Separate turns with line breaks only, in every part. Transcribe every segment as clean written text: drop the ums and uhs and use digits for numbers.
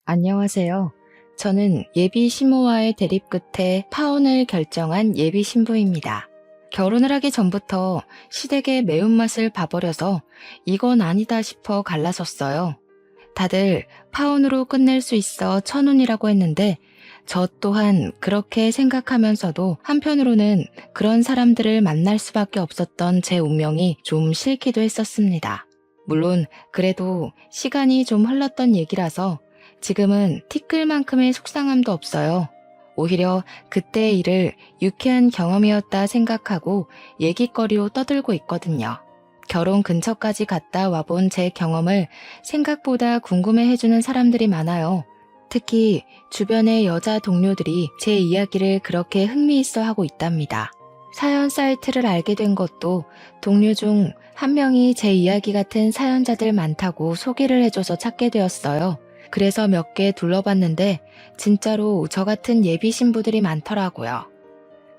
안녕하세요. 저는 예비 신부와의 대립 끝에 파혼을 결정한 예비 신부입니다. 결혼을 하기 전부터 시댁의 매운맛을 봐버려서 이건 아니다 싶어 갈라섰어요. 다들 파혼으로 끝낼 수 있어 천운이라고 했는데 저 또한 그렇게 생각하면서도 한편으로는 그런 사람들을 만날 수밖에 없었던 제 운명이 좀 싫기도 했었습니다. 물론 그래도 시간이 좀 흘렀던 얘기라서 지금은 티끌만큼의 속상함도 없어요. 오히려 그때의 일을 유쾌한 경험이었다 생각하고 얘기거리로 떠들고 있거든요. 결혼 근처까지 갔다 와본 제 경험을 생각보다 궁금해해주는 사람들이 많아요. 특히 주변의 여자 동료들이 제 이야기를 그렇게 흥미있어 하고 있답니다. 사연 사이트를 알게 된 것도 동료 중 한 명이 제 이야기 같은 사연자들 많다고 소개를 해줘서 찾게 되었어요. 그래서 몇 개 둘러봤는데 진짜로 저 같은 예비 신부들이 많더라고요.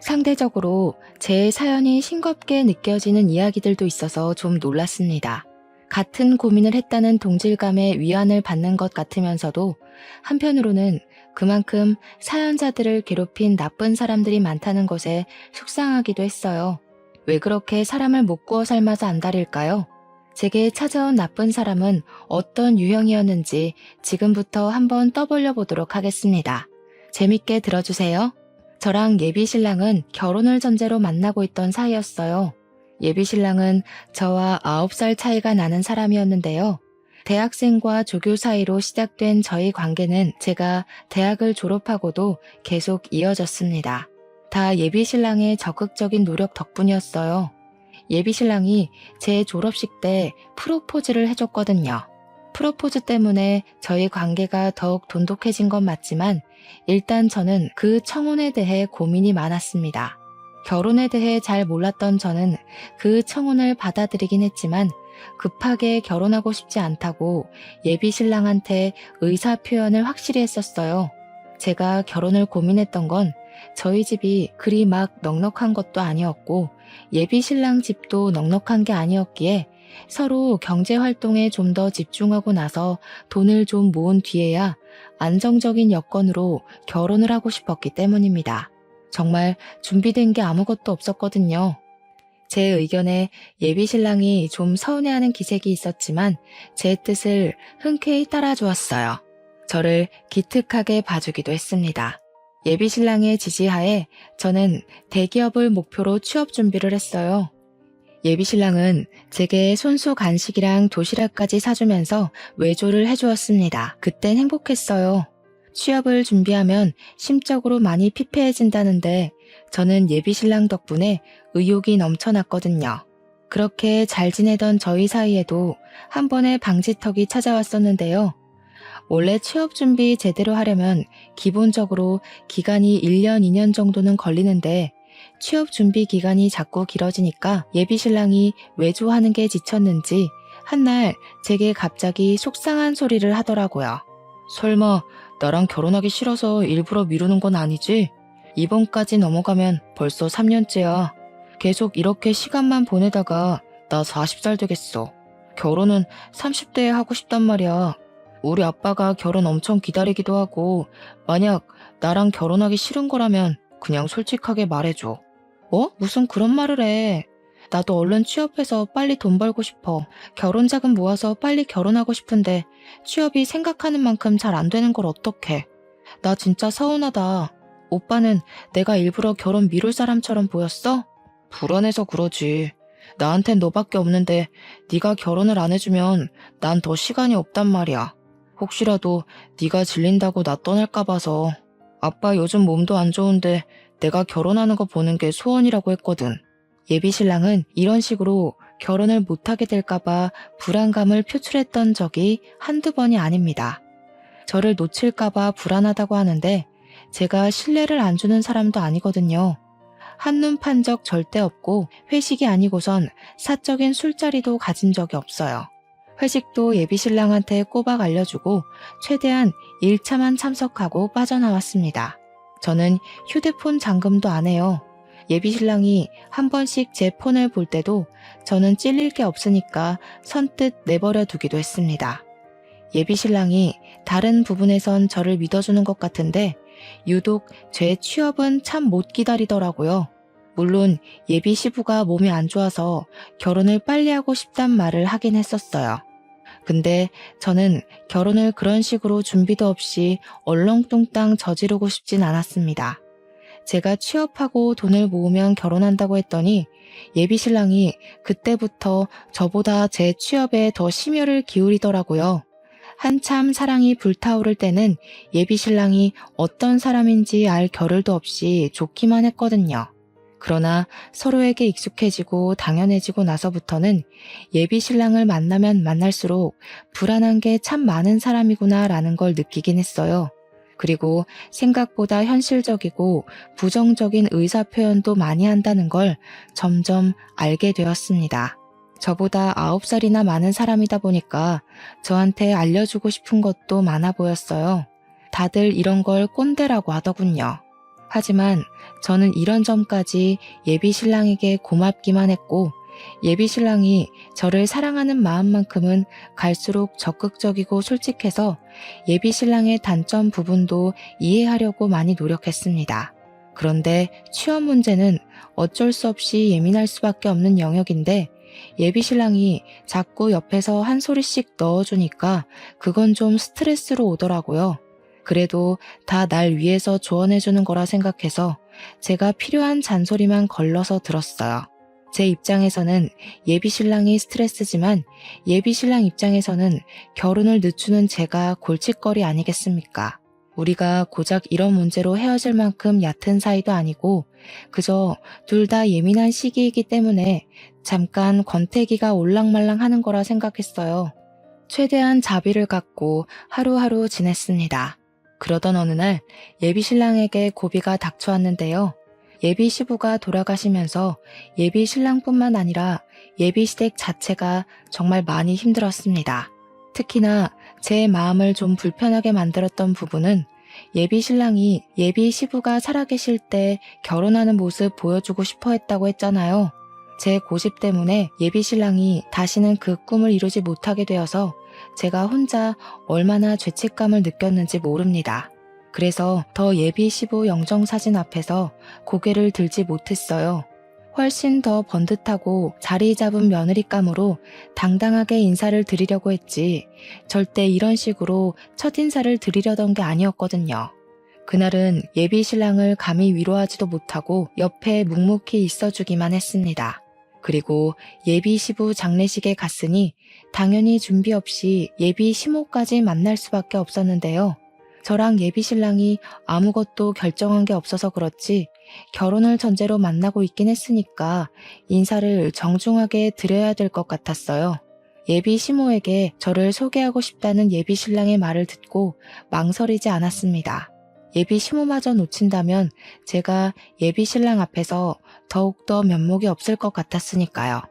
상대적으로 제 사연이 싱겁게 느껴지는 이야기들도 있어서 좀 놀랐습니다. 같은 고민을 했다는 동질감에 위안을 받는 것 같으면서도 한편으로는 그만큼 사연자들을 괴롭힌 나쁜 사람들이 많다는 것에 속상하기도 했어요. 왜 그렇게 사람을 못 구워 삶아서 안달일까요? 제게 찾아온 나쁜 사람은 어떤 유형이었는지 지금부터 한번 떠벌려 보도록 하겠습니다. 재밌게 들어주세요. 저랑 예비 신랑은 결혼을 전제로 만나고 있던 사이였어요. 예비 신랑은 저와 9살 차이가 나는 사람이었는데요. 대학생과 조교 사이로 시작된 저희 관계는 제가 대학을 졸업하고도 계속 이어졌습니다. 다 예비 신랑의 적극적인 노력 덕분이었어요. 예비 신랑이 제 졸업식 때 프로포즈를 해줬거든요. 프로포즈 때문에 저희 관계가 더욱 돈독해진 건 맞지만 일단 저는 그 청혼에 대해 고민이 많았습니다. 결혼에 대해 잘 몰랐던 저는 그 청혼을 받아들이긴 했지만 급하게 결혼하고 싶지 않다고 예비 신랑한테 의사 표현을 확실히 했었어요. 제가 결혼을 고민했던 건 저희 집이 그리 막 넉넉한 것도 아니었고 예비 신랑 집도 넉넉한 게 아니었기에 서로 경제 활동에 좀 더 집중하고 나서 돈을 좀 모은 뒤에야 안정적인 여건으로 결혼을 하고 싶었기 때문입니다. 정말 준비된 게 아무것도 없었거든요. 제 의견에 예비 신랑이 좀 서운해하는 기색이 있었지만 제 뜻을 흔쾌히 따라주었어요. 저를 기특하게 봐주기도 했습니다. 예비 신랑의 지지하에 저는 대기업을 목표로 취업 준비를 했어요. 예비 신랑은 제게 손수 간식이랑 도시락까지 사주면서 외조를 해주었습니다. 그땐 행복했어요. 취업을 준비하면 심적으로 많이 피폐해진다는데 저는 예비 신랑 덕분에 의욕이 넘쳐났거든요. 그렇게 잘 지내던 저희 사이에도 한 번의 방지턱이 찾아왔었는데요. 원래 취업 준비 제대로 하려면 기본적으로 기간이 1년, 2년 정도는 걸리는데 취업 준비 기간이 자꾸 길어지니까 예비 신랑이 외조하는 게 지쳤는지 한날 제게 갑자기 속상한 소리를 하더라고요. 설마 나랑 결혼하기 싫어서 일부러 미루는 건 아니지? 이번까지 넘어가면 벌써 3년째야. 계속 이렇게 시간만 보내다가 나 40살 되겠어. 결혼은 30대에 하고 싶단 말이야. 우리 아빠가 결혼 엄청 기다리기도 하고 만약 나랑 결혼하기 싫은 거라면 그냥 솔직하게 말해줘. 무슨 그런 말을 해. 나도 얼른 취업해서 빨리 돈 벌고 싶어. 결혼 자금 모아서 빨리 결혼하고 싶은데 취업이 생각하는 만큼 잘 안 되는 걸 어떡해. 나 진짜 서운하다. 오빠는 내가 일부러 결혼 미룰 사람처럼 보였어? 불안해서 그러지. 나한텐 너밖에 없는데 네가 결혼을 안 해주면 난 더 시간이 없단 말이야. 혹시라도 네가 질린다고 나 떠날까 봐서. 아빠 요즘 몸도 안 좋은데 내가 결혼하는 거 보는 게 소원이라고 했거든. 예비 신랑은 이런 식으로 결혼을 못하게 될까봐 불안감을 표출했던 적이 한두 번이 아닙니다. 저를 놓칠까봐 불안하다고 하는데 제가 신뢰를 안 주는 사람도 아니거든요. 한눈 판 적 절대 없고 회식이 아니고선 사적인 술자리도 가진 적이 없어요. 회식도 예비 신랑한테 꼬박 알려주고 최대한 1차만 참석하고 빠져나왔습니다. 저는 휴대폰 잠금도 안 해요. 예비 신랑이 한 번씩 제 폰을 볼 때도 저는 찔릴 게 없으니까 선뜻 내버려 두기도 했습니다. 예비 신랑이 다른 부분에선 저를 믿어주는 것 같은데 유독 제 취업은 참 못 기다리더라고요. 물론 예비 시부가 몸이 안 좋아서 결혼을 빨리 하고 싶단 말을 하긴 했었어요. 근데 저는 결혼을 그런 식으로 준비도 없이 얼렁뚱땅 저지르고 싶진 않았습니다. 제가 취업하고 돈을 모으면 결혼한다고 했더니 예비 신랑이 그때부터 저보다 제 취업에 더 심혈을 기울이더라고요. 한참 사랑이 불타오를 때는 예비 신랑이 어떤 사람인지 알 겨를도 없이 좋기만 했거든요. 그러나 서로에게 익숙해지고 당연해지고 나서부터는 예비 신랑을 만나면 만날수록 불안한 게 참 많은 사람이구나라는 걸 느끼긴 했어요. 그리고 생각보다 현실적이고 부정적인 의사 표현도 많이 한다는 걸 점점 알게 되었습니다. 저보다 9살이나 많은 사람이다 보니까 저한테 알려주고 싶은 것도 많아 보였어요. 다들 이런 걸 꼰대라고 하더군요. 하지만 저는 이런 점까지 예비 신랑에게 고맙기만 했고 예비 신랑이 저를 사랑하는 마음만큼은 갈수록 적극적이고 솔직해서 예비 신랑의 단점 부분도 이해하려고 많이 노력했습니다. 그런데 취업 문제는 어쩔 수 없이 예민할 수밖에 없는 영역인데 예비 신랑이 자꾸 옆에서 한 소리씩 넣어주니까 그건 좀 스트레스로 오더라고요. 그래도 다 날 위해서 조언해주는 거라 생각해서 제가 필요한 잔소리만 걸러서 들었어요. 제 입장에서는 예비 신랑이 스트레스지만 예비 신랑 입장에서는 결혼을 늦추는 제가 골칫거리 아니겠습니까? 우리가 고작 이런 문제로 헤어질 만큼 얕은 사이도 아니고 그저 둘 다 예민한 시기이기 때문에 잠깐 권태기가 올랑말랑 하는 거라 생각했어요. 최대한 자비를 갖고 하루하루 지냈습니다. 그러던 어느 날 예비 신랑에게 고비가 닥쳐왔는데요. 예비 시부가 돌아가시면서 예비 신랑뿐만 아니라 예비 시댁 자체가 정말 많이 힘들었습니다. 특히나 제 마음을 좀 불편하게 만들었던 부분은 예비 신랑이 예비 시부가 살아계실 때 결혼하는 모습 보여주고 싶어 했다고 했잖아요. 제 고집 때문에 예비 신랑이 다시는 그 꿈을 이루지 못하게 되어서 제가 혼자 얼마나 죄책감을 느꼈는지 모릅니다. 그래서 더 예비 시부 영정사진 앞에서 고개를 들지 못했어요. 훨씬 더 번듯하고 자리 잡은 며느리감으로 당당하게 인사를 드리려고 했지 절대 이런 식으로 첫인사를 드리려던 게 아니었거든요. 그날은 예비 신랑을 감히 위로하지도 못하고 옆에 묵묵히 있어주기만 했습니다. 그리고 예비 시부 장례식에 갔으니 당연히 준비 없이 예비 시모까지 만날 수밖에 없었는데요. 저랑 예비 신랑이 아무것도 결정한 게 없어서 그렇지 결혼을 전제로 만나고 있긴 했으니까 인사를 정중하게 드려야 될 것 같았어요. 예비 시모에게 저를 소개하고 싶다는 예비 신랑의 말을 듣고 망설이지 않았습니다. 예비 시모마저 놓친다면 제가 예비 신랑 앞에서 더욱더 면목이 없을 것 같았으니까요.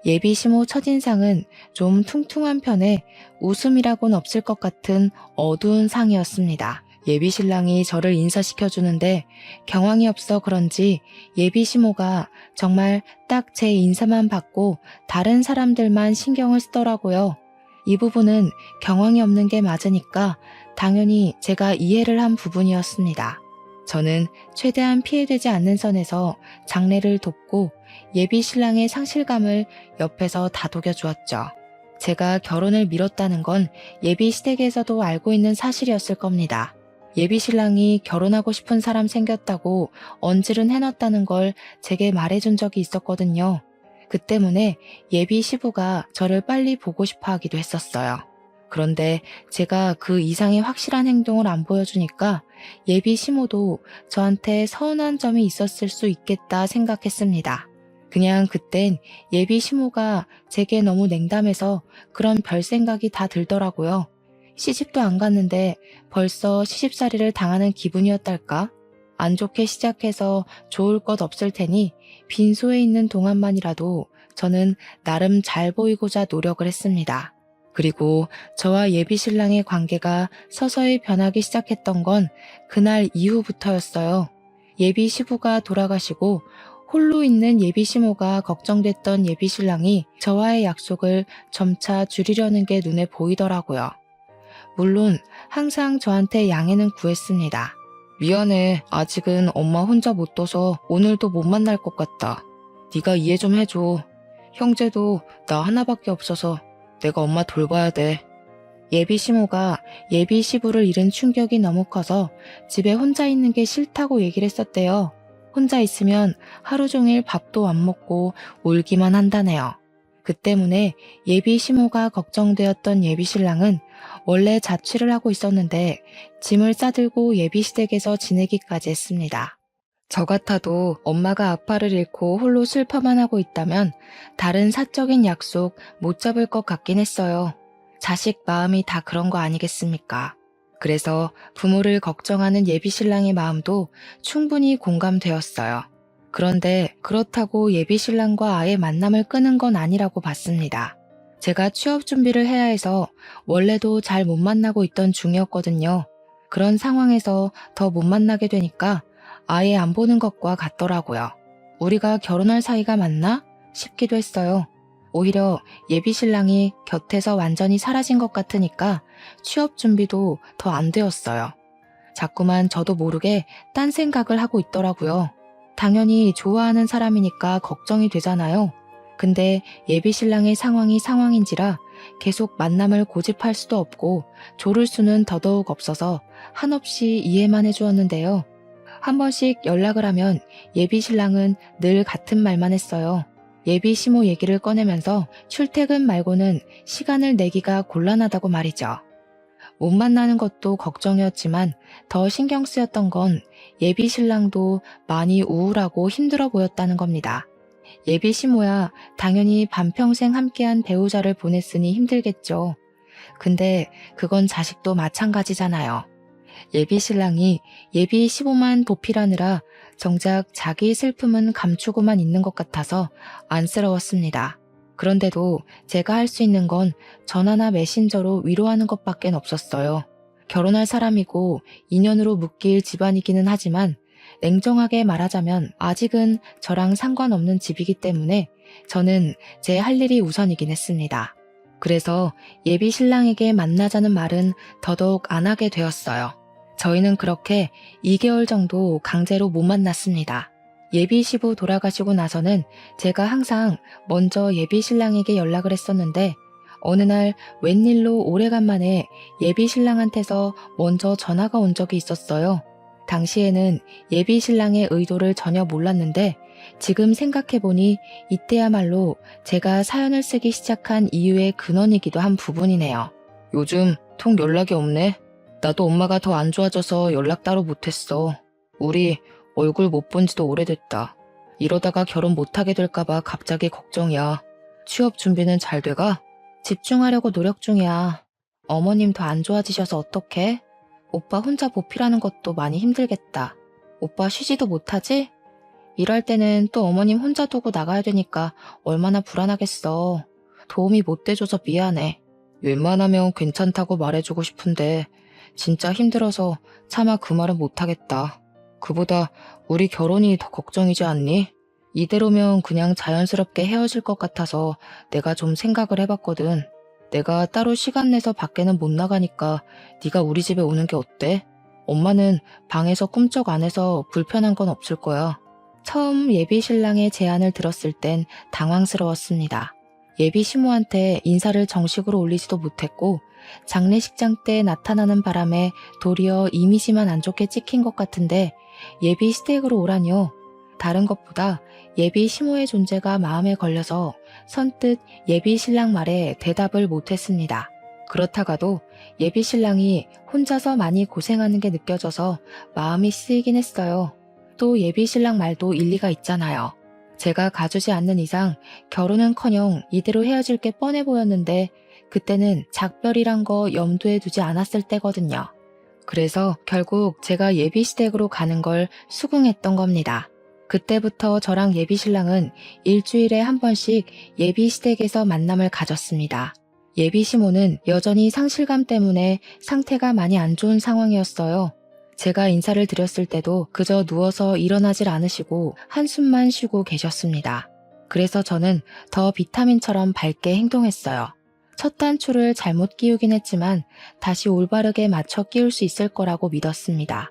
예비 시모 첫인상은 좀 퉁퉁한 편에 웃음이라고는 없을 것 같은 어두운 상이었습니다. 예비 신랑이 저를 인사시켜주는데 경황이 없어 그런지 예비 시모가 정말 딱 제 인사만 받고 다른 사람들만 신경을 쓰더라고요. 이 부분은 경황이 없는 게 맞으니까 당연히 제가 이해를 한 부분이었습니다. 저는 최대한 피해되지 않는 선에서 장례를 돕고 예비 신랑의 상실감을 옆에서 다독여 주었죠. 제가 결혼을 미뤘다는 건 예비 시댁에서도 알고 있는 사실이었을 겁니다. 예비 신랑이 결혼하고 싶은 사람 생겼다고 언질은 해놨다는 걸 제게 말해준 적이 있었거든요. 그 때문에 예비 시부가 저를 빨리 보고 싶어 하기도 했었어요. 그런데 제가 그 이상의 확실한 행동을 안 보여주니까 예비 시모도 저한테 서운한 점이 있었을 수 있겠다 생각했습니다. 그냥 그땐 예비 시모가 제게 너무 냉담해서 그런 별 생각이 다 들더라고요. 시집도 안 갔는데 벌써 시집살이를 당하는 기분이었달까? 안 좋게 시작해서 좋을 것 없을 테니 빈소에 있는 동안만이라도 저는 나름 잘 보이고자 노력을 했습니다. 그리고 저와 예비 신랑의 관계가 서서히 변하기 시작했던 건 그날 이후부터였어요. 예비 시부가 돌아가시고 홀로 있는 예비 시모가 걱정됐던 예비 신랑이 저와의 약속을 점차 줄이려는 게 눈에 보이더라고요. 물론 항상 저한테 양해는 구했습니다. 미안해. 아직은 엄마 혼자 못 둬서 오늘도 못 만날 것 같다. 네가 이해 좀 해줘. 형제도 나 하나밖에 없어서 내가 엄마 돌봐야 돼. 예비 시모가 예비 시부를 잃은 충격이 너무 커서 집에 혼자 있는 게 싫다고 얘기를 했었대요. 혼자 있으면 하루 종일 밥도 안 먹고 울기만 한다네요. 그 때문에 예비 시모가 걱정되었던 예비 신랑은 원래 자취를 하고 있었는데 짐을 싸들고 예비 시댁에서 지내기까지 했습니다. 저 같아도 엄마가 아빠를 잃고 홀로 슬퍼만 하고 있다면 다른 사적인 약속 못 잡을 것 같긴 했어요. 자식 마음이 다 그런 거 아니겠습니까? 그래서 부모를 걱정하는 예비 신랑의 마음도 충분히 공감되었어요. 그런데 그렇다고 예비 신랑과 아예 만남을 끊은 건 아니라고 봤습니다. 제가 취업 준비를 해야 해서 원래도 잘 못 만나고 있던 중이었거든요. 그런 상황에서 더 못 만나게 되니까 아예 안 보는 것과 같더라고요. 우리가 결혼할 사이가 맞나? 싶기도 했어요. 오히려 예비 신랑이 곁에서 완전히 사라진 것 같으니까 취업 준비도 더 안 되었어요. 자꾸만 저도 모르게 딴 생각을 하고 있더라고요. 당연히 좋아하는 사람이니까 걱정이 되잖아요. 근데 예비 신랑의 상황이 상황인지라 계속 만남을 고집할 수도 없고 조를 수는 더더욱 없어서 한없이 이해만 해주었는데요. 한 번씩 연락을 하면 예비 신랑은 늘 같은 말만 했어요. 예비 시모 얘기를 꺼내면서 출퇴근 말고는 시간을 내기가 곤란하다고 말이죠. 못 만나는 것도 걱정이었지만 더 신경 쓰였던 건 예비 신랑도 많이 우울하고 힘들어 보였다는 겁니다. 예비 시모야 당연히 반평생 함께한 배우자를 보냈으니 힘들겠죠. 근데 그건 자식도 마찬가지잖아요. 예비 신랑이 예비 시모만 보필하느라 정작 자기 슬픔은 감추고만 있는 것 같아서 안쓰러웠습니다. 그런데도 제가 할 수 있는 건 전화나 메신저로 위로하는 것밖엔 없었어요. 결혼할 사람이고 인연으로 묶일 집안이기는 하지만 냉정하게 말하자면 아직은 저랑 상관없는 집이기 때문에 저는 제 할 일이 우선이긴 했습니다. 그래서 예비 신랑에게 만나자는 말은 더더욱 안 하게 되었어요. 저희는 그렇게 2개월 정도 강제로 못 만났습니다. 예비 시부 돌아가시고 나서는 제가 항상 먼저 예비 신랑에게 연락을 했었는데 어느 날 웬일로 오래간만에 예비 신랑한테서 먼저 전화가 온 적이 있었어요. 당시에는 예비 신랑의 의도를 전혀 몰랐는데 지금 생각해보니 이때야말로 제가 사연을 쓰기 시작한 이유의 근원이기도 한 부분이네요. 요즘 통 연락이 없네. 나도 엄마가 더 안 좋아져서 연락 따로 못했어. 우리 얼굴 못 본 지도 오래됐다. 이러다가 결혼 못하게 될까봐 갑자기 걱정이야. 취업 준비는 잘 돼가? 집중하려고 노력 중이야. 어머님 더 안 좋아지셔서 어떡해? 오빠 혼자 보필하는 것도 많이 힘들겠다. 오빠 쉬지도 못하지? 일할 때는 또 어머님 혼자 두고 나가야 되니까 얼마나 불안하겠어. 도움이 못 돼줘서 미안해. 웬만하면 괜찮다고 말해주고 싶은데 진짜 힘들어서 차마 그 말은 못하겠다. 그보다 우리 결혼이 더 걱정이지 않니? 이대로면 그냥 자연스럽게 헤어질 것 같아서 내가 좀 생각을 해봤거든. 내가 따로 시간 내서 밖에는 못 나가니까 네가 우리 집에 오는 게 어때? 엄마는 방에서 꿈쩍 안 해서 불편한 건 없을 거야. 처음 예비 신랑의 제안을 들었을 땐 당황스러웠습니다. 예비 시모한테 인사를 정식으로 올리지도 못했고 장례식장 때 나타나는 바람에 도리어 이미지만 안 좋게 찍힌 것 같은데 예비 시댁으로 오라니요. 다른 것보다 예비 시모의 존재가 마음에 걸려서 선뜻 예비 신랑 말에 대답을 못했습니다. 그렇다가도 예비 신랑이 혼자서 많이 고생하는 게 느껴져서 마음이 쓰이긴 했어요. 또 예비 신랑 말도 일리가 있잖아요. 제가 가주지 않는 이상 결혼은커녕 이대로 헤어질 게 뻔해 보였는데 그때는 작별이란 거 염두에 두지 않았을 때거든요. 그래서 결국 제가 예비 시댁으로 가는 걸 수긍했던 겁니다. 그때부터 저랑 예비 신랑은 일주일에 한 번씩 예비 시댁에서 만남을 가졌습니다. 예비 시모는 여전히 상실감 때문에 상태가 많이 안 좋은 상황이었어요. 제가 인사를 드렸을 때도 그저 누워서 일어나질 않으시고 한숨만 쉬고 계셨습니다. 그래서 저는 더 비타민처럼 밝게 행동했어요. 첫 단추를 잘못 끼우긴 했지만 다시 올바르게 맞춰 끼울 수 있을 거라고 믿었습니다.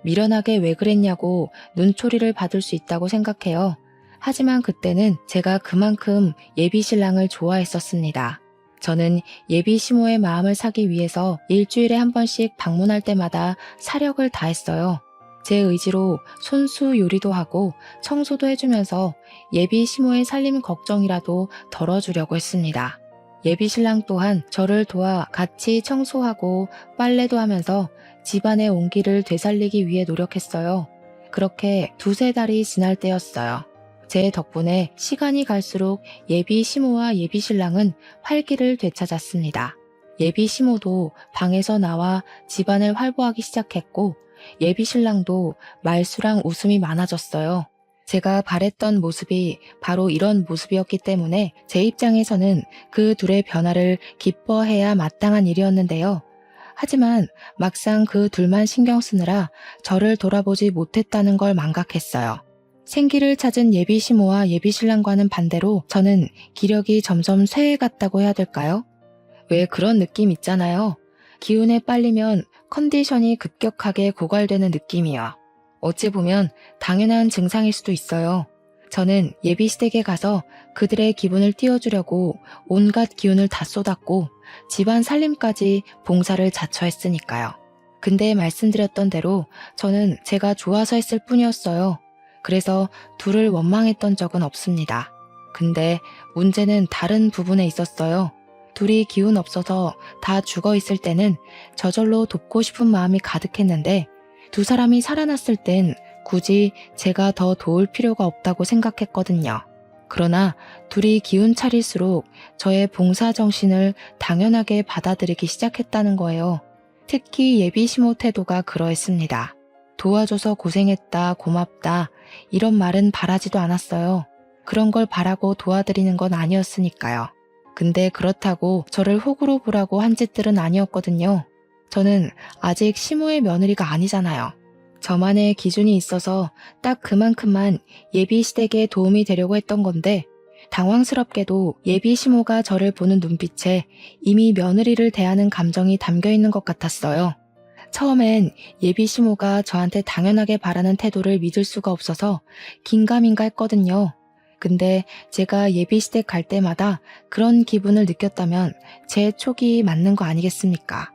미련하게 왜 그랬냐고 눈초리를 받을 수 있다고 생각해요. 하지만 그때는 제가 그만큼 예비 신랑을 좋아했었습니다. 저는 예비 시모의 마음을 사기 위해서 일주일에 한 번씩 방문할 때마다 사력을 다했어요. 제 의지로 손수 요리도 하고 청소도 해주면서 예비 시모의 살림 걱정이라도 덜어주려고 했습니다. 예비 신랑 또한 저를 도와 같이 청소하고 빨래도 하면서 집안의 온기를 되살리기 위해 노력했어요. 그렇게 두세 달이 지날 때였어요. 제 덕분에 시간이 갈수록 예비 시모와 예비 신랑은 활기를 되찾았습니다. 예비 시모도 방에서 나와 집안을 활보하기 시작했고 예비 신랑도 말수랑 웃음이 많아졌어요. 제가 바랬던 모습이 바로 이런 모습이었기 때문에 제 입장에서는 그 둘의 변화를 기뻐해야 마땅한 일이었는데요. 하지만 막상 그 둘만 신경 쓰느라 저를 돌아보지 못했다는 걸 망각했어요. 생기를 찾은 예비 시모와 예비 신랑과는 반대로 저는 기력이 점점 쇠해갔다고 해야 될까요? 왜 그런 느낌 있잖아요. 기운에 빨리면 컨디션이 급격하게 고갈되는 느낌이요. 어찌 보면 당연한 증상일 수도 있어요. 저는 예비 시댁에 가서 그들의 기분을 띄워주려고 온갖 기운을 다 쏟았고 집안 살림까지 봉사를 자처했으니까요. 근데 말씀드렸던 대로 저는 제가 좋아서 했을 뿐이었어요. 그래서 둘을 원망했던 적은 없습니다. 근데 문제는 다른 부분에 있었어요. 둘이 기운 없어서 다 죽어 있을 때는 저절로 돕고 싶은 마음이 가득했는데 두 사람이 살아났을 땐 굳이 제가 더 도울 필요가 없다고 생각했거든요. 그러나 둘이 기운 차릴수록 저의 봉사 정신을 당연하게 받아들이기 시작했다는 거예요. 특히 예비 시모 태도가 그러했습니다. 도와줘서 고생했다, 고맙다 이런 말은 바라지도 않았어요. 그런 걸 바라고 도와드리는 건 아니었으니까요. 근데 그렇다고 저를 호구로 보라고 한 짓들은 아니었거든요. 저는 아직 시모의 며느리가 아니잖아요. 저만의 기준이 있어서 딱 그만큼만 예비 시댁에 도움이 되려고 했던 건데 당황스럽게도 예비 시모가 저를 보는 눈빛에 이미 며느리를 대하는 감정이 담겨 있는 것 같았어요. 처음엔 예비 시모가 저한테 당연하게 바라는 태도를 믿을 수가 없어서 긴가민가 했거든요. 근데 제가 예비 시댁 갈 때마다 그런 기분을 느꼈다면 제 촉이 맞는 거 아니겠습니까?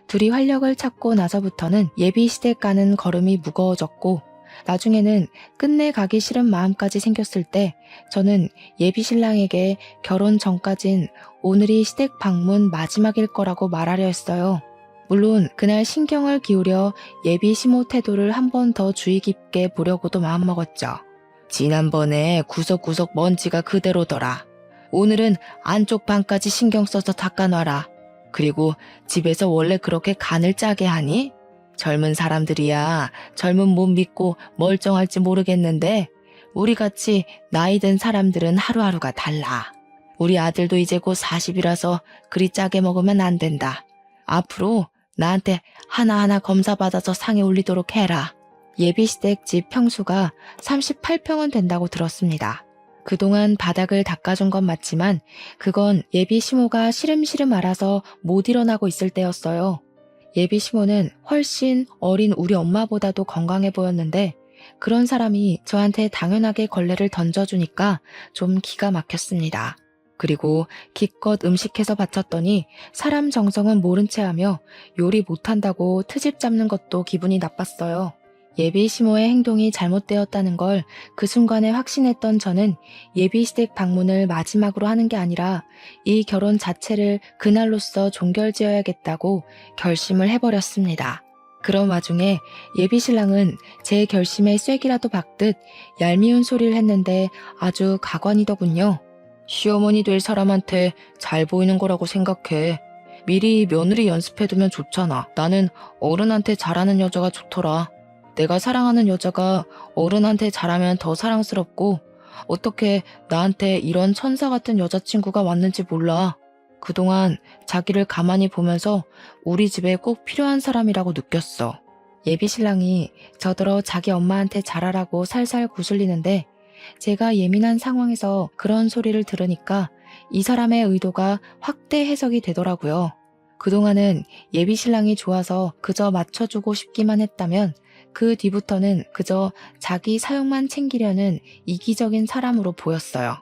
둘이 활력을 찾고 나서부터는 예비 시댁 가는 걸음이 무거워졌고 나중에는 끝내 가기 싫은 마음까지 생겼을 때 저는 예비 신랑에게 결혼 전까진 오늘이 시댁 방문 마지막일 거라고 말하려 했어요. 물론 그날 신경을 기울여 예비 시모 태도를 한 번 더 주의 깊게 보려고도 마음먹었죠. 지난번에 구석구석 먼지가 그대로더라. 오늘은 안쪽 방까지 신경 써서 닦아놔라. 그리고 집에서 원래 그렇게 간을 짜게 하니? 젊은 사람들이야 젊은 몸 믿고 멀쩡할지 모르겠는데 우리같이 나이 든 사람들은 하루하루가 달라. 우리 아들도 이제 곧 40이라서 그리 짜게 먹으면 안 된다. 앞으로 나한테 하나하나 검사받아서 상에 올리도록 해라. 예비시댁 집 평수가 38평은 된다고 들었습니다. 그동안 바닥을 닦아준 건 맞지만 그건 예비 시모가 시름시름 앓아서 못 일어나고 있을 때였어요. 예비 시모는 훨씬 어린 우리 엄마보다도 건강해 보였는데 그런 사람이 저한테 당연하게 걸레를 던져주니까 좀 기가 막혔습니다. 그리고 기껏 음식해서 바쳤더니 사람 정성은 모른 채 하며 요리 못한다고 트집 잡는 것도 기분이 나빴어요. 예비 시모의 행동이 잘못되었다는 걸 그 순간에 확신했던 저는 예비 시댁 방문을 마지막으로 하는 게 아니라 이 결혼 자체를 그날로써 종결지어야겠다고 결심을 해버렸습니다. 그런 와중에 예비 신랑은 제 결심에 쐐기라도 박듯 얄미운 소리를 했는데 아주 가관이더군요. 시어머니 될 사람한테 잘 보이는 거라고 생각해. 미리 며느리 연습해두면 좋잖아. 나는 어른한테 잘하는 여자가 좋더라. 내가 사랑하는 여자가 어른한테 잘하면 더 사랑스럽고 어떻게 나한테 이런 천사 같은 여자친구가 왔는지 몰라. 그동안 자기를 가만히 보면서 우리 집에 꼭 필요한 사람이라고 느꼈어. 예비 신랑이 저더러 자기 엄마한테 잘하라고 살살 구슬리는데 제가 예민한 상황에서 그런 소리를 들으니까 이 사람의 의도가 확대 해석이 되더라고요. 그동안은 예비 신랑이 좋아서 그저 맞춰주고 싶기만 했다면 그 뒤부터는 그저 자기 사용만 챙기려는 이기적인 사람으로 보였어요.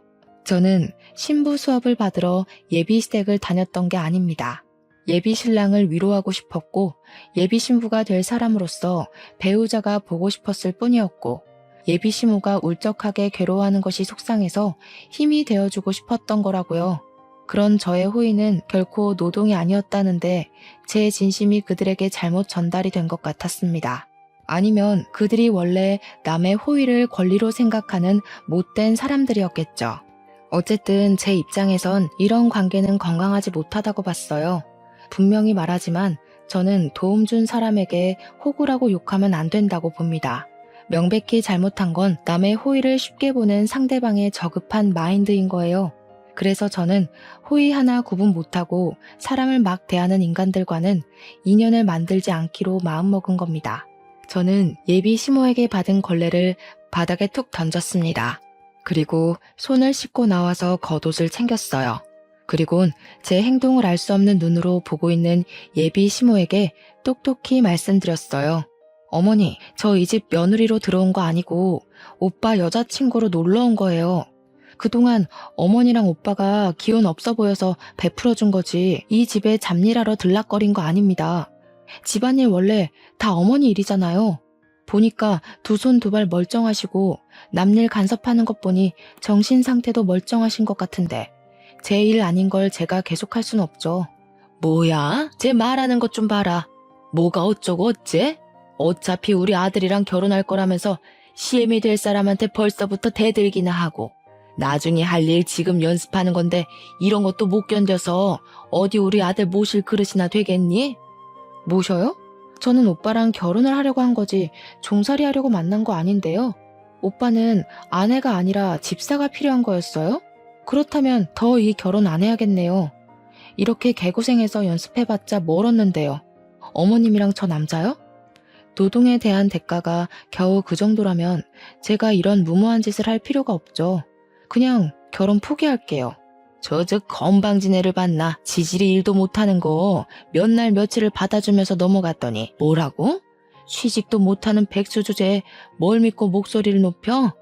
저는 신부 수업을 받으러 예비 시댁을 다녔던 게 아닙니다. 예비 신랑을 위로하고 싶었고 예비 신부가 될 사람으로서 배우자가 보고 싶었을 뿐이었고 예비 시모가 울적하게 괴로워하는 것이 속상해서 힘이 되어주고 싶었던 거라고요. 그런 저의 호의는 결코 노동이 아니었다는데 제 진심이 그들에게 잘못 전달이 된 것 같았습니다. 아니면 그들이 원래 남의 호의를 권리로 생각하는 못된 사람들이었겠죠. 어쨌든 제 입장에선 이런 관계는 건강하지 못하다고 봤어요. 분명히 말하지만 저는 도움 준 사람에게 호구라고 욕하면 안 된다고 봅니다. 명백히 잘못한 건 남의 호의를 쉽게 보는 상대방의 저급한 마인드인 거예요. 그래서 저는 호의 하나 구분 못하고 사람을 막 대하는 인간들과는 인연을 만들지 않기로 마음먹은 겁니다. 저는 예비 시모에게 받은 걸레를 바닥에 툭 던졌습니다. 그리고 손을 씻고 나와서 겉옷을 챙겼어요. 그리곤 제 행동을 알 수 없는 눈으로 보고 있는 예비 시모에게 똑똑히 말씀드렸어요. 어머니, 저 이 집 며느리로 들어온 거 아니고 오빠 여자친구로 놀러 온 거예요. 그동안 어머니랑 오빠가 기운 없어 보여서 베풀어준 거지 이 집에 잡일하러 들락거린 거 아닙니다. 집안일 원래 다 어머니 일이잖아요. 보니까 두 손 두 발 멀쩡하시고 남일 간섭하는 것 보니 정신 상태도 멀쩡하신 것 같은데 제 일 아닌 걸 제가 계속할 순 없죠. 뭐야? 제 말하는 것 좀 봐라. 뭐가 어쩌고 어째? 어차피 우리 아들이랑 결혼할 거라면서 시엠이 될 사람한테 벌써부터 대들기나 하고 나중에 할 일 지금 연습하는 건데 이런 것도 못 견뎌서 어디 우리 아들 모실 그릇이나 되겠니? 모셔요? 저는 오빠랑 결혼을 하려고 한 거지 종살이 하려고 만난 거 아닌데요. 오빠는 아내가 아니라 집사가 필요한 거였어요? 그렇다면 더 이 결혼 안 해야겠네요. 이렇게 개고생해서 연습해봤자 뭘 얻는데요. 어머님이랑 저 남자요? 노동에 대한 대가가 겨우 그 정도라면 제가 이런 무모한 짓을 할 필요가 없죠. 그냥 결혼 포기할게요. 저 건방진 애를 봤나? 지질이 일도 못하는 거 몇 날 며칠을 받아주면서 넘어갔더니 뭐라고? 취직도 못하는 백수 주제에 뭘 믿고 목소리를 높여?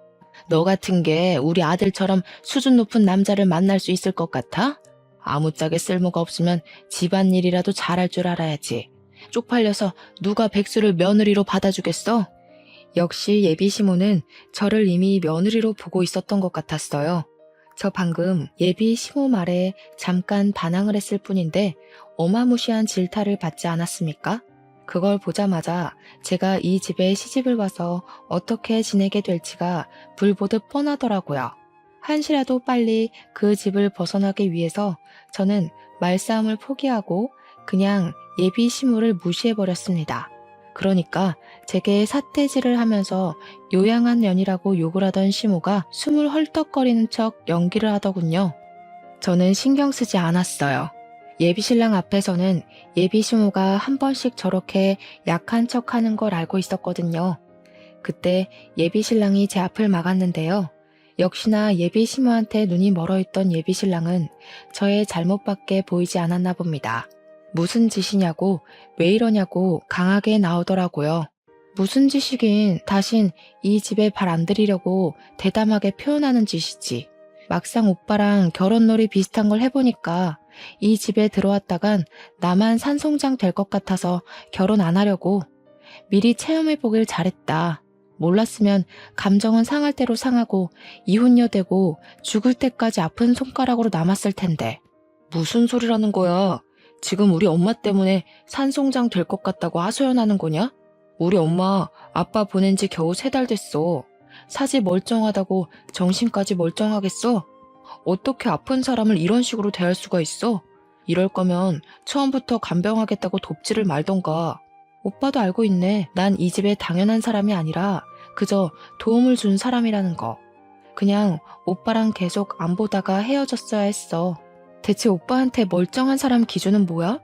너 같은 게 우리 아들처럼 수준 높은 남자를 만날 수 있을 것 같아? 아무짝에 쓸모가 없으면 집안일이라도 잘할 줄 알아야지. 쪽팔려서 누가 백수를 며느리로 받아주겠어? 역시 예비 시모는 저를 이미 며느리로 보고 있었던 것 같았어요. 저 방금 예비 시모 말에 잠깐 반항을 했을 뿐인데 어마무시한 질타를 받지 않았습니까? 그걸 보자마자 제가 이 집에 시집을 와서 어떻게 지내게 될지가 불보듯 뻔하더라고요. 한시라도 빨리 그 집을 벗어나기 위해서 저는 말싸움을 포기하고 그냥 예비 시모를 무시해버렸습니다. 그러니까 제게 삿대질을 하면서 요양한 년이라고 욕을 하던 시모가 숨을 헐떡거리는 척 연기를 하더군요. 저는 신경 쓰지 않았어요. 예비신랑 앞에서는 예비시모가 한 번씩 저렇게 약한 척하는 걸 알고 있었거든요. 그때 예비신랑이 제 앞을 막았는데요. 역시나 예비시모한테 눈이 멀어있던 예비신랑은 저의 잘못밖에 보이지 않았나 봅니다. 무슨 짓이냐고, 왜 이러냐고 강하게 나오더라고요. 무슨 짓이긴 다신 이 집에 발 안 들이려고 대담하게 표현하는 짓이지. 막상 오빠랑 결혼놀이 비슷한 걸 해보니까 이 집에 들어왔다간 나만 산송장 될 것 같아서 결혼 안 하려고. 미리 체험해보길 잘했다. 몰랐으면 감정은 상할 대로 상하고 이혼녀 되고 죽을 때까지 아픈 손가락으로 남았을 텐데. 무슨 소리라는 거야? 지금 우리 엄마 때문에 산송장 될 것 같다고 하소연하는 거냐? 우리 엄마 아빠 보낸 지 겨우 3달 됐어. 사지 멀쩡하다고 정신까지 멀쩡하겠어? 어떻게 아픈 사람을 이런 식으로 대할 수가 있어? 이럴 거면 처음부터 간병하겠다고 돕지를 말던가. 오빠도 알고 있네. 난 이 집에 당연한 사람이 아니라 그저 도움을 준 사람이라는 거. 그냥 오빠랑 계속 안 보다가 헤어졌어야 했어. 대체 오빠한테 멀쩡한 사람 기준은 뭐야?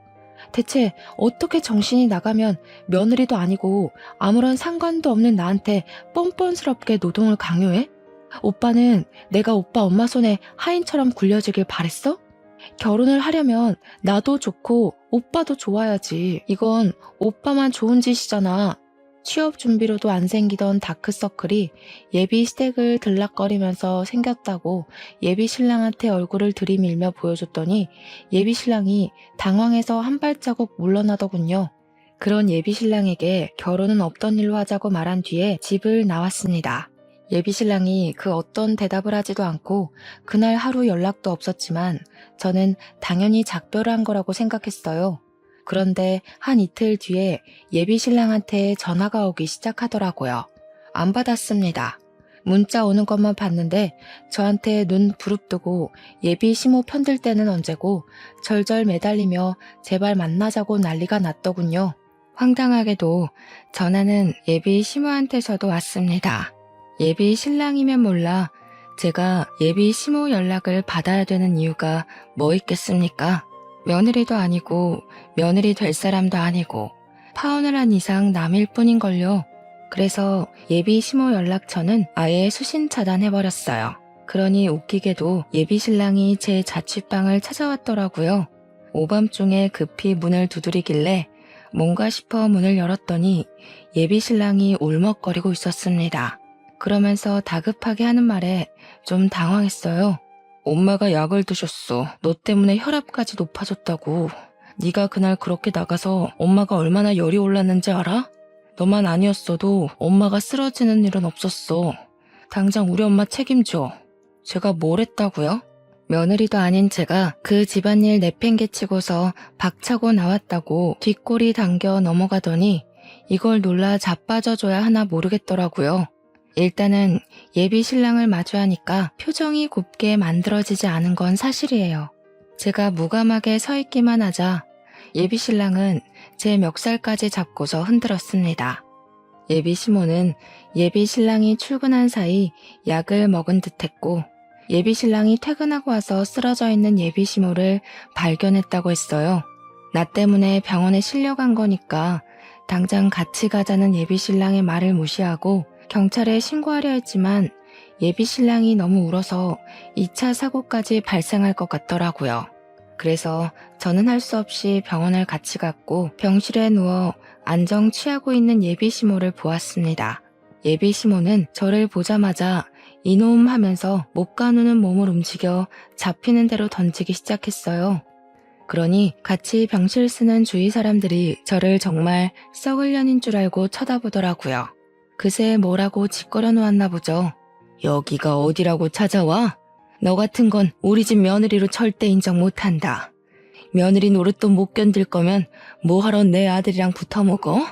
대체 어떻게 정신이 나가면 며느리도 아니고 아무런 상관도 없는 나한테 뻔뻔스럽게 노동을 강요해? 오빠는 내가 오빠 엄마 손에 하인처럼 굴려주길 바랬어? 결혼을 하려면 나도 좋고 오빠도 좋아야지. 이건 오빠만 좋은 짓이잖아. 취업 준비로도 안 생기던 다크서클이 예비 시댁을 들락거리면서 생겼다고 예비 신랑한테 얼굴을 들이밀며 보여줬더니 예비 신랑이 당황해서 한 발자국 물러나더군요. 그런 예비 신랑에게 결혼은 없던 일로 하자고 말한 뒤에 집을 나왔습니다. 예비 신랑이 그 어떤 대답을 하지도 않고 그날 하루 연락도 없었지만 저는 당연히 작별을 한 거라고 생각했어요. 그런데 한 이틀 뒤에 예비 신랑한테 전화가 오기 시작하더라고요. 안 받았습니다. 문자 오는 것만 봤는데 저한테 눈 부릅뜨고 예비 시모 편들 때는 언제고 절절 매달리며 제발 만나자고 난리가 났더군요. 황당하게도 전화는 예비 시모한테서도 왔습니다. 예비 신랑이면 몰라 제가 예비 시모 연락을 받아야 되는 이유가 뭐 있겠습니까? 며느리도 아니고 며느리 될 사람도 아니고 파혼을 한 이상 남일 뿐인걸요. 그래서 예비 시모 연락처는 아예 수신 차단해버렸어요. 그러니 웃기게도 예비 신랑이 제 자취방을 찾아왔더라고요. 오밤중에 급히 문을 두드리길래 뭔가 싶어 문을 열었더니 예비 신랑이 울먹거리고 있었습니다. 그러면서 다급하게 하는 말에 좀 당황했어요. 엄마가 약을 드셨어. 너 때문에 혈압까지 높아졌다고. 네가 그날 그렇게 나가서 엄마가 얼마나 열이 올랐는지 알아? 너만 아니었어도 엄마가 쓰러지는 일은 없었어. 당장 우리 엄마 책임져. 제가 뭘 했다고요? 며느리도 아닌 제가 그 집안일 내팽개치고서 박차고 나왔다고 뒷골이 당겨 넘어가더니 이걸 놀라 자빠져줘야 하나 모르겠더라고요. 일단은 예비 신랑을 마주하니까 표정이 곱게 만들어지지 않은 건 사실이에요. 제가 무감하게 서 있기만 하자 예비 신랑은 제 멱살까지 잡고서 흔들었습니다. 예비 시모는 예비 신랑이 출근한 사이 약을 먹은 듯했고 예비 신랑이 퇴근하고 와서 쓰러져 있는 예비 시모를 발견했다고 했어요. 나 때문에 병원에 실려간 거니까 당장 같이 가자는 예비 신랑의 말을 무시하고 경찰에 신고하려 했지만 예비 신랑이 너무 울어서 2차 사고까지 발생할 것 같더라고요. 그래서 저는 할 수 없이 병원을 같이 갔고 병실에 누워 안정 취하고 있는 예비 시모를 보았습니다. 예비 시모는 저를 보자마자 이놈 하면서 못 가누는 몸을 움직여 잡히는 대로 던지기 시작했어요. 그러니 같이 병실 쓰는 주위 사람들이 저를 정말 썩을 년인 줄 알고 쳐다보더라고요. 그새 뭐라고 짓거려 놓았나 보죠. 여기가 어디라고 찾아와? 너 같은 건 우리 집 며느리로 절대 인정 못한다. 며느리 노릇도 못 견딜 거면 뭐하러 내 아들이랑 붙어먹어?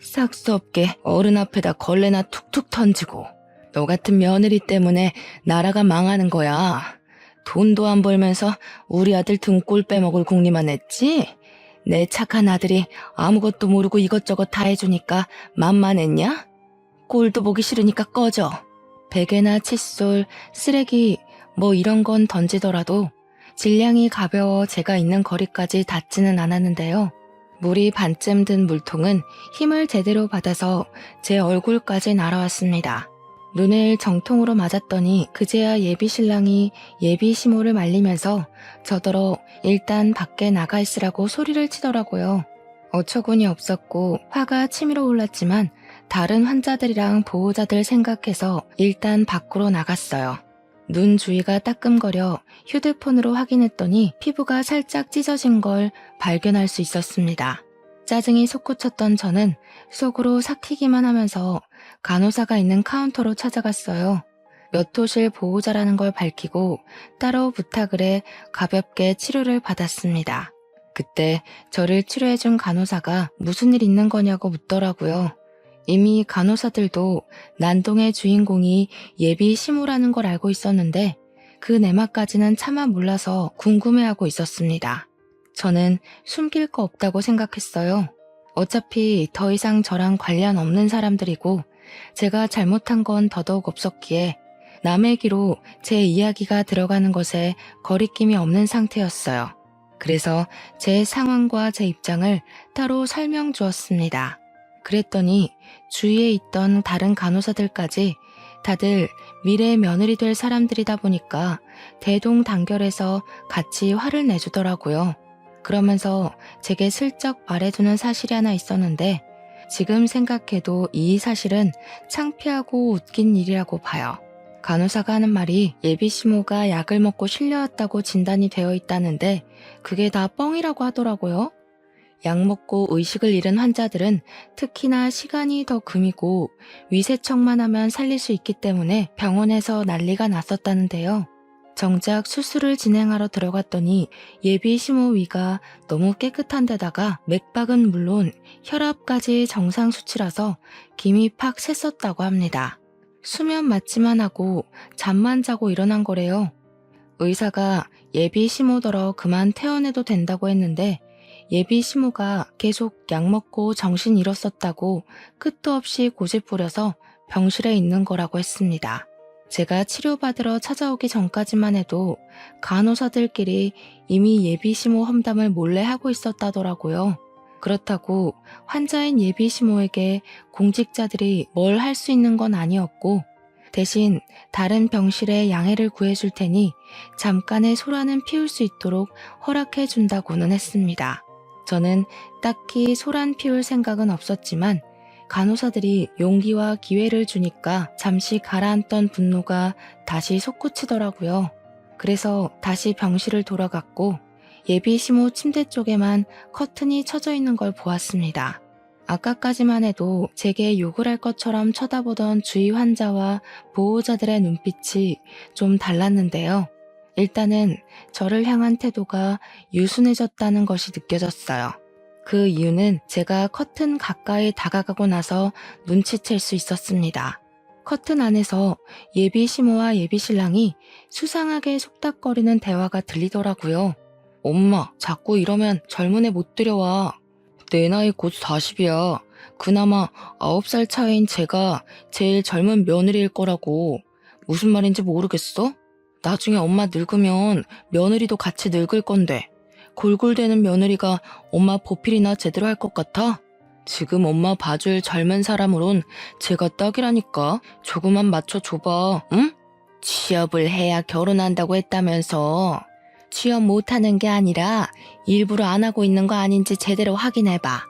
싹 수 없게 어른 앞에다 걸레나 툭툭 던지고 너 같은 며느리 때문에 나라가 망하는 거야. 돈도 안 벌면서 우리 아들 등골 빼먹을 궁리만 했지? 내 착한 아들이 아무것도 모르고 이것저것 다 해주니까 만만했냐? 꼴도 보기 싫으니까 꺼져. 베개나 칫솔, 쓰레기 뭐 이런 건 던지더라도 질량이 가벼워 제가 있는 거리까지 닿지는 않았는데요. 물이 반쯤 든 물통은 힘을 제대로 받아서 제 얼굴까지 날아왔습니다. 눈을 정통으로 맞았더니 그제야 예비 신랑이 예비 시모를 말리면서 저더러 일단 밖에 나가 있으라고 소리를 치더라고요. 어처구니 없었고 화가 치밀어 올랐지만 다른 환자들이랑 보호자들 생각해서 일단 밖으로 나갔어요. 눈 주위가 따끔거려 휴대폰으로 확인했더니 피부가 살짝 찢어진 걸 발견할 수 있었습니다. 짜증이 솟구쳤던 저는 속으로 삭히기만 하면서 간호사가 있는 카운터로 찾아갔어요. 몇 호실 보호자라는 걸 밝히고 따로 부탁을 해 가볍게 치료를 받았습니다. 그때 저를 치료해준 간호사가 무슨 일 있는 거냐고 묻더라고요. 이미 간호사들도 난동의 주인공이 예비 시모라는 걸 알고 있었는데 그 내막까지는 차마 몰라서 궁금해하고 있었습니다. 저는 숨길 거 없다고 생각했어요. 어차피 더 이상 저랑 관련 없는 사람들이고 제가 잘못한 건 더더욱 없었기에 남의 귀로 제 이야기가 들어가는 것에 거리낌이 없는 상태였어요. 그래서 제 상황과 제 입장을 따로 설명 주었습니다. 그랬더니 주위에 있던 다른 간호사들까지 다들 미래의 며느리 될 사람들이다 보니까 대동단결해서 같이 화를 내주더라고요. 그러면서 제게 슬쩍 말해두는 사실이 하나 있었는데 지금 생각해도 이 사실은 창피하고 웃긴 일이라고 봐요. 간호사가 하는 말이 예비 시모가 약을 먹고 실려왔다고 진단이 되어 있다는데 그게 다 뻥이라고 하더라고요. 약 먹고 의식을 잃은 환자들은 특히나 시간이 더 금이고 위세척만 하면 살릴 수 있기 때문에 병원에서 난리가 났었다는데요. 정작 수술을 진행하러 들어갔더니 예비 시모 위가 너무 깨끗한 데다가 맥박은 물론 혈압까지 정상 수치라서 김이 팍 샜었다고 합니다. 수면 마취만 하고 잠만 자고 일어난 거래요. 의사가 예비 시모더러 그만 퇴원해도 된다고 했는데 예비 시모가 계속 약 먹고 정신 잃었었다고 끝도 없이 고집 부려서 병실에 있는 거라고 했습니다. 제가 치료받으러 찾아오기 전까지만 해도 간호사들끼리 이미 예비 시모 험담을 몰래 하고 있었다더라고요. 그렇다고 환자인 예비 시모에게 공직자들이 뭘 할 수 있는 건 아니었고 대신 다른 병실에 양해를 구해줄 테니 잠깐의 소란은 피울 수 있도록 허락해 준다고는 했습니다. 저는 딱히 소란 피울 생각은 없었지만 간호사들이 용기와 기회를 주니까 잠시 가라앉던 분노가 다시 솟구치더라고요. 그래서 다시 병실을 돌아갔고 예비 시모 침대 쪽에만 커튼이 쳐져 있는 걸 보았습니다. 아까까지만 해도 제게 욕을 할 것처럼 쳐다보던 주위 환자와 보호자들의 눈빛이 좀 달랐는데요. 일단은 저를 향한 태도가 유순해졌다는 것이 느껴졌어요. 그 이유는 제가 커튼 가까이 다가가고 나서 눈치챌 수 있었습니다. 커튼 안에서 예비 시모와 예비 신랑이 수상하게 속닥거리는 대화가 들리더라고요. 엄마, 자꾸 이러면 젊은 애 못 들여와. 내 나이 곧 40이야. 그나마 9살 차이인 제가 제일 젊은 며느리일 거라고. 무슨 말인지 모르겠어? 나중에 엄마 늙으면 며느리도 같이 늙을 건데 골골대는 며느리가 엄마 보필이나 제대로 할 것 같아? 지금 엄마 봐줄 젊은 사람으론 제가 딱이라니까. 조금만 맞춰줘봐, 응? 취업을 해야 결혼한다고 했다면서. 취업 못하는 게 아니라 일부러 안 하고 있는 거 아닌지 제대로 확인해봐.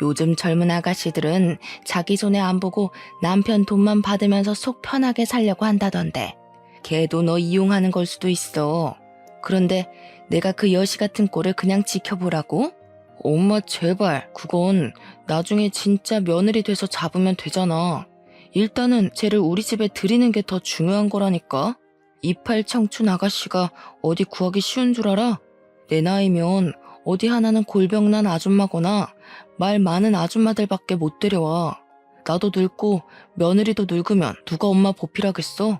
요즘 젊은 아가씨들은 자기 손에 안 보고 남편 돈만 받으면서 속 편하게 살려고 한다던데. 걔도 너 이용하는 걸 수도 있어. 그런데 내가 그 여시 같은 꼴을 그냥 지켜보라고? 엄마 제발, 그건 나중에 진짜 며느리 돼서 잡으면 되잖아. 일단은 쟤를 우리 집에 들이는 게 더 중요한 거라니까. 이팔 청춘 아가씨가 어디 구하기 쉬운 줄 알아? 내 나이면 어디 하나는 골병난 아줌마거나 말 많은 아줌마들밖에 못 데려와. 나도 늙고 며느리도 늙으면 누가 엄마 보필하겠어?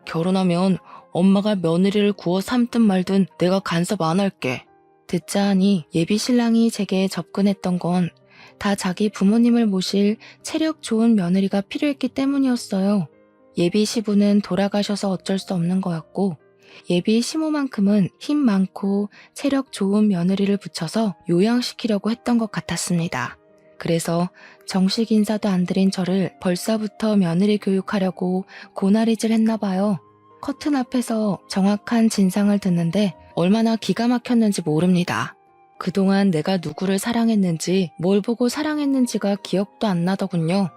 결혼하면 엄마가 며느리를 구워 삼든 말든 내가 간섭 안 할게. 듣자 하니 예비 신랑이 제게 접근했던 건 다 자기 부모님을 모실 체력 좋은 며느리가 필요했기 때문이었어요. 예비 시부는 돌아가셔서 어쩔 수 없는 거였고 예비 시모만큼은 힘 많고 체력 좋은 며느리를 붙여서 요양시키려고 했던 것 같았습니다. 그래서 정식 인사도 안 드린 저를 벌써부터 며느리 교육하려고 고나리질 했나 봐요. 커튼 앞에서 정확한 진상을 듣는데 얼마나 기가 막혔는지 모릅니다. 그동안 내가 누구를 사랑했는지 뭘 보고 사랑했는지가 기억도 안 나더군요.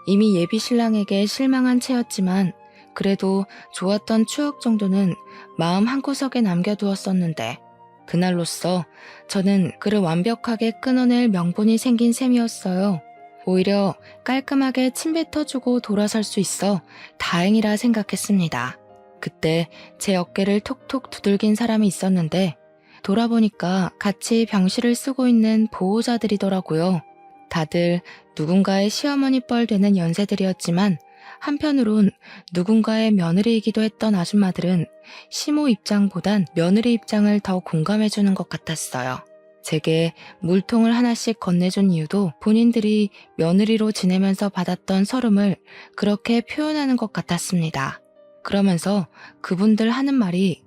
이미 예비 신랑에게 실망한 채였지만 그래도 좋았던 추억 정도는 마음 한구석에 남겨두었었는데 그날로써 저는 그를 완벽하게 끊어낼 명분이 생긴 셈이었어요. 오히려 깔끔하게 침 뱉어주고 돌아설 수 있어 다행이라 생각했습니다. 그때 제 어깨를 톡톡 두들긴 사람이 있었는데 돌아보니까 같이 병실을 쓰고 있는 보호자들이더라고요. 다들 누군가의 시어머니 뻘 되는 연세들이었지만 한편으론 누군가의 며느리이기도 했던 아줌마들은 시모 입장보단 며느리 입장을 더 공감해주는 것 같았어요. 제게 물통을 하나씩 건네준 이유도 본인들이 며느리로 지내면서 받았던 서름을 그렇게 표현하는 것 같았습니다. 그러면서 그분들 하는 말이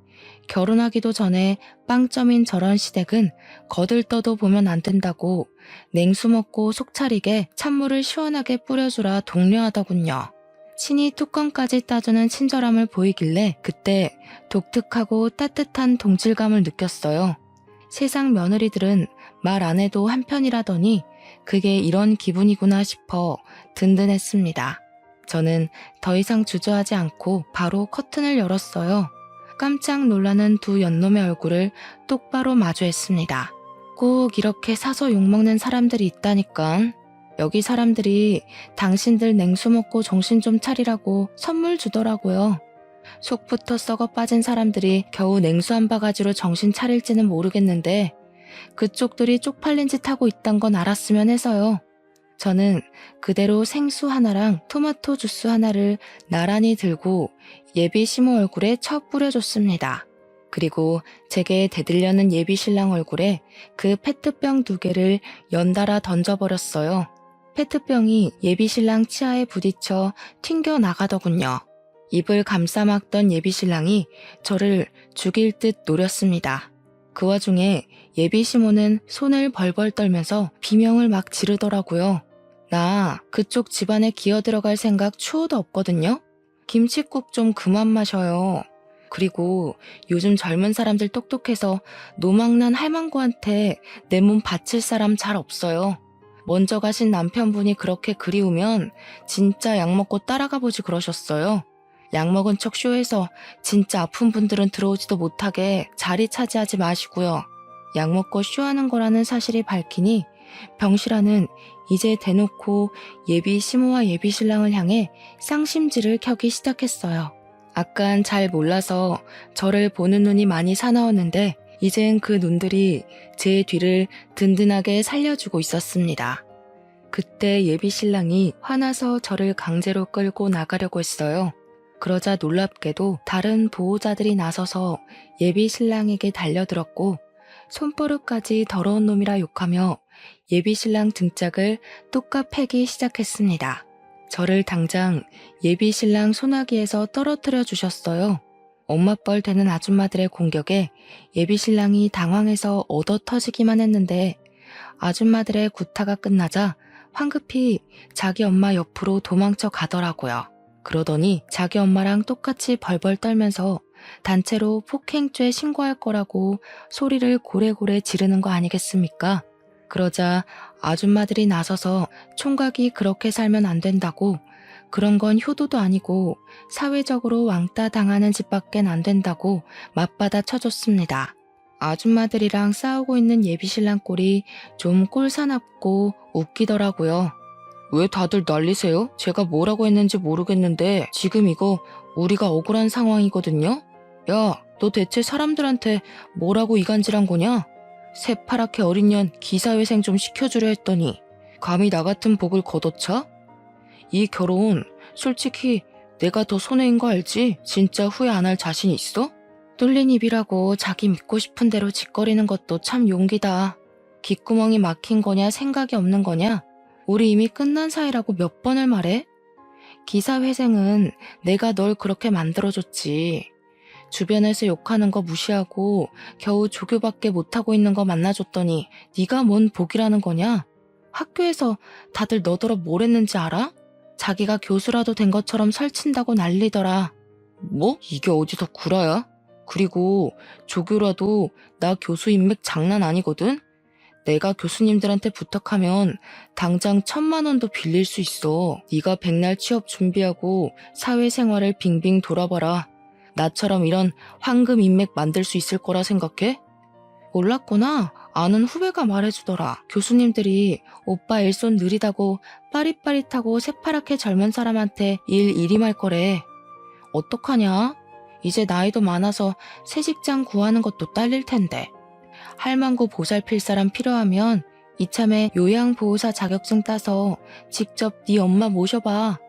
결혼하기도 전에 빵점인 저런 시댁은 거들떠도 보면 안 된다고 냉수 먹고 속 차리게 찬물을 시원하게 뿌려주라 독려하더군요. 친히 뚜껑까지 따주는 친절함을 보이길래 그때 독특하고 따뜻한 동질감을 느꼈어요. 세상 며느리들은 말 안 해도 한편이라더니 그게 이런 기분이구나 싶어 든든했습니다. 저는 더 이상 주저하지 않고 바로 커튼을 열었어요. 깜짝 놀라는 두 연놈의 얼굴을 똑바로 마주했습니다. 꼭 이렇게 사서 욕먹는 사람들이 있다니깐. 여기 사람들이 당신들 냉수 먹고 정신 좀 차리라고 선물 주더라고요. 속부터 썩어 빠진 사람들이 겨우 냉수 한 바가지로 정신 차릴지는 모르겠는데 그쪽들이 쪽팔린 짓 하고 있단 건 알았으면 해서요. 저는 그대로 생수 하나랑 토마토 주스 하나를 나란히 들고 예비 시모 얼굴에 쳐 뿌려줬습니다. 그리고 제게 대들려는 예비 신랑 얼굴에 그 페트병 2개를 연달아 던져버렸어요. 페트병이 예비 신랑 치아에 부딪혀 튕겨 나가더군요. 입을 감싸막던 예비 신랑이 저를 죽일 듯 노렸습니다. 그 와중에 예비 시모는 손을 벌벌 떨면서 비명을 막 지르더라고요. 나 그쪽 집안에 기어들어갈 생각 추호도 없거든요. 김칫국 좀 그만 마셔요. 그리고 요즘 젊은 사람들 똑똑해서 노망난 할망구한테 내 몸 바칠 사람 잘 없어요. 먼저 가신 남편분이 그렇게 그리우면 진짜 약 먹고 따라가 보지 그러셨어요. 약 먹은 척 쇼해서 진짜 아픈 분들은 들어오지도 못하게 자리 차지하지 마시고요. 약 먹고 쇼하는 거라는 사실이 밝히니 병실아는 이제 대놓고 예비 시모와 예비 신랑을 향해 쌍심지를 켜기 시작했어요. 아깐 잘 몰라서 저를 보는 눈이 많이 사나웠는데 이젠 그 눈들이 제 뒤를 든든하게 살려주고 있었습니다. 그때 예비 신랑이 화나서 저를 강제로 끌고 나가려고 했어요. 그러자 놀랍게도 다른 보호자들이 나서서 예비 신랑에게 달려들었고 손버릇까지 더러운 놈이라 욕하며 예비 신랑 등짝을 뚝까 패기 시작했습니다. 저를 당장 예비 신랑 소나기에서 떨어뜨려 주셨어요. 엄마뻘 되는 아줌마들의 공격에 예비 신랑이 당황해서 얻어 터지기만 했는데 아줌마들의 구타가 끝나자 황급히 자기 엄마 옆으로 도망쳐 가더라고요. 그러더니 자기 엄마랑 똑같이 벌벌 떨면서 단체로 폭행죄 신고할 거라고 소리를 고래고래 지르는 거 아니겠습니까? 그러자 아줌마들이 나서서 총각이 그렇게 살면 안 된다고, 그런 건 효도도 아니고 사회적으로 왕따 당하는 집밖엔 안 된다고 맞받아 쳐줬습니다. 아줌마들이랑 싸우고 있는 예비신랑 꼴이 좀 꼴사납고 웃기더라고요. 왜 다들 난리세요? 제가 뭐라고 했는지 모르겠는데 지금 이거 우리가 억울한 상황이거든요? 야, 너 대체 사람들한테 뭐라고 이간질한 거냐? 새파랗게 어린 년 기사회생 좀 시켜주려 했더니 감히 나 같은 복을 걷어차? 이 결혼 솔직히 내가 더 손해인 거 알지? 진짜 후회 안 할 자신 있어? 뚫린 입이라고 자기 믿고 싶은 대로 짓거리는 것도 참 용기다. 귓구멍이 막힌 거냐 생각이 없는 거냐? 우리 이미 끝난 사이라고 몇 번을 말해? 기사회생은 내가 널 그렇게 만들어줬지. 주변에서 욕하는 거 무시하고 겨우 조교밖에 못하고 있는 거 만나줬더니 네가 뭔 복이라는 거냐? 학교에서 다들 너더러 뭘 했는지 알아? 자기가 교수라도 된 것처럼 설친다고 난리더라. 뭐? 이게 어디서 구라야? 그리고 조교라도 나 교수 인맥 장난 아니거든? 내가 교수님들한테 부탁하면 당장 1,000만 원도 빌릴 수 있어. 네가 백날 취업 준비하고 사회생활을 빙빙 돌아봐라. 나처럼 이런 황금 인맥 만들 수 있을 거라 생각해? 몰랐구나. 아는 후배가 말해주더라. 교수님들이 오빠 일손 느리다고 빠릿빠릿하고 새파랗게 젊은 사람한테 일 이임할 거래. 어떡하냐? 이제 나이도 많아서 새 직장 구하는 것도 딸릴 텐데. 할망구 보살필 사람 필요하면 이참에 요양보호사 자격증 따서 직접 네 엄마 모셔봐.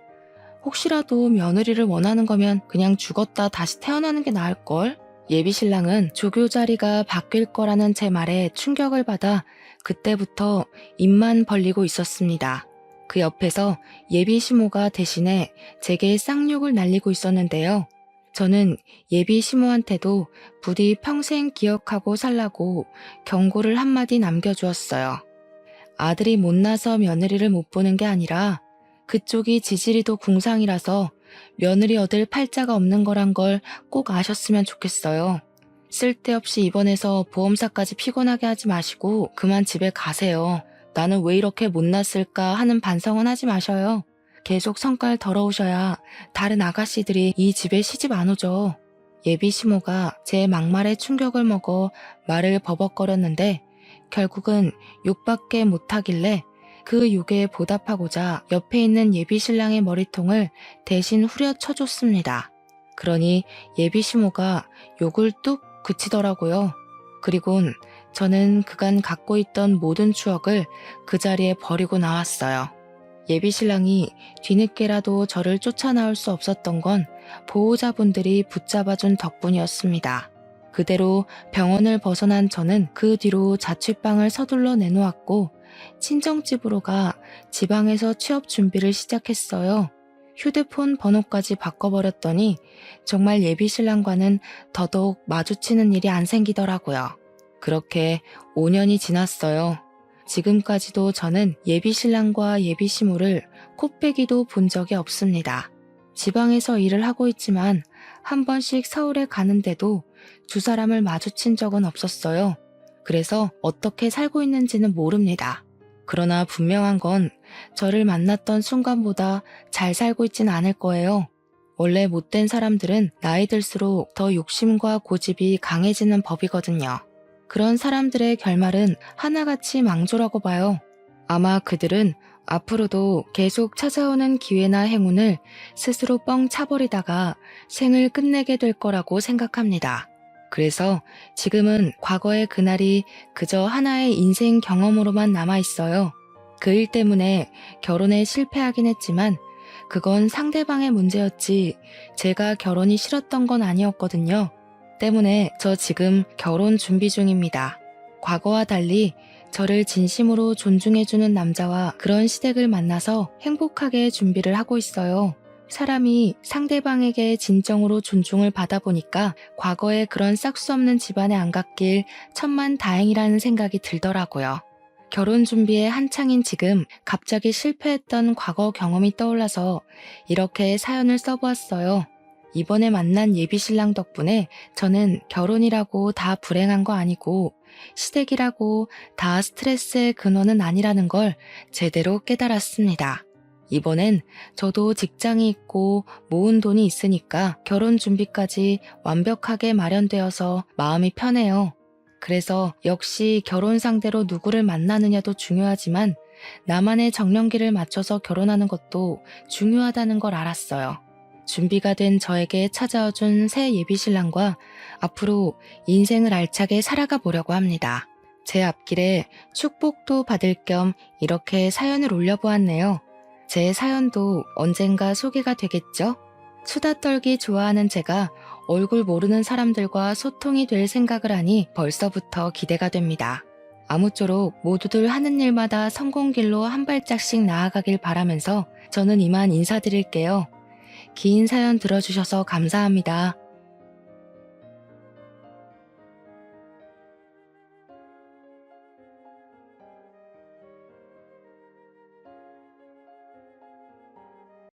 혹시라도 며느리를 원하는 거면 그냥 죽었다 다시 태어나는 게 나을걸? 예비신랑은 조교 자리가 바뀔 거라는 제 말에 충격을 받아 그때부터 입만 벌리고 있었습니다. 그 옆에서 예비시모가 대신에 제게 쌍욕을 날리고 있었는데요. 저는 예비시모한테도 부디 평생 기억하고 살라고 경고를 한마디 남겨주었어요. 아들이 못나서 며느리를 못 보는 게 아니라 그쪽이 지지리도 궁상이라서 며느리 얻을 팔자가 없는 거란 걸 꼭 아셨으면 좋겠어요. 쓸데없이 입원해서 보험사까지 피곤하게 하지 마시고 그만 집에 가세요. 나는 왜 이렇게 못났을까 하는 반성은 하지 마셔요. 계속 성깔 더러우셔야 다른 아가씨들이 이 집에 시집 안 오죠. 예비 시모가 제 막말에 충격을 먹어 말을 버벅거렸는데 결국은 욕밖에 못하길래 그 욕에 보답하고자 옆에 있는 예비 신랑의 머리통을 대신 후려쳐줬습니다. 그러니 예비 시모가 욕을 뚝 그치더라고요. 그리곤 저는 그간 갖고 있던 모든 추억을 그 자리에 버리고 나왔어요. 예비 신랑이 뒤늦게라도 저를 쫓아나올 수 없었던 건 보호자분들이 붙잡아준 덕분이었습니다. 그대로 병원을 벗어난 저는 그 뒤로 자취방을 서둘러 내놓았고 친정집으로 가 지방에서 취업 준비를 시작했어요. 휴대폰 번호까지 바꿔버렸더니 정말 예비 신랑과는 더더욱 마주치는 일이 안 생기더라고요. 그렇게 5년이 지났어요. 지금까지도 저는 예비 신랑과 예비 시모를 코빼기도 본 적이 없습니다. 지방에서 일을 하고 있지만 한 번씩 서울에 가는데도 두 사람을 마주친 적은 없었어요. 그래서 어떻게 살고 있는지는 모릅니다. 그러나 분명한 건 저를 만났던 순간보다 잘 살고 있진 않을 거예요. 원래 못된 사람들은 나이 들수록 더 욕심과 고집이 강해지는 법이거든요. 그런 사람들의 결말은 하나같이 망조라고 봐요. 아마 그들은 앞으로도 계속 찾아오는 기회나 행운을 스스로 뻥 차버리다가 생을 끝내게 될 거라고 생각합니다. 그래서 지금은 과거의 그날이 그저 하나의 인생 경험으로만 남아있어요. 그 일 때문에 결혼에 실패하긴 했지만 그건 상대방의 문제였지 제가 결혼이 싫었던 건 아니었거든요. 때문에 저 지금 결혼 준비 중입니다. 과거와 달리 저를 진심으로 존중해주는 남자와 그런 시댁을 만나서 행복하게 준비를 하고 있어요. 사람이 상대방에게 진정으로 존중을 받아보니까 과거에 그런 싹수 없는 집안에 안 갔길 천만 다행이라는 생각이 들더라고요. 결혼 준비에 한창인 지금 갑자기 실패했던 과거 경험이 떠올라서 이렇게 사연을 써보았어요. 이번에 만난 예비 신랑 덕분에 저는 결혼이라고 다 불행한 거 아니고 시댁이라고 다 스트레스의 근원은 아니라는 걸 제대로 깨달았습니다. 이번엔 저도 직장이 있고 모은 돈이 있으니까 결혼 준비까지 완벽하게 마련되어서 마음이 편해요. 그래서 역시 결혼 상대로 누구를 만나느냐도 중요하지만 나만의 정년기를 맞춰서 결혼하는 것도 중요하다는 걸 알았어요. 준비가 된 저에게 찾아와준 새 예비 신랑과 앞으로 인생을 알차게 살아가 보려고 합니다. 제 앞길에 축복도 받을 겸 이렇게 사연을 올려보았네요. 제 사연도 언젠가 소개가 되겠죠? 수다 떨기 좋아하는 제가 얼굴 모르는 사람들과 소통이 될 생각을 하니 벌써부터 기대가 됩니다. 아무쪼록 모두들 하는 일마다 성공길로 한 발짝씩 나아가길 바라면서 저는 이만 인사드릴게요. 긴 사연 들어주셔서 감사합니다.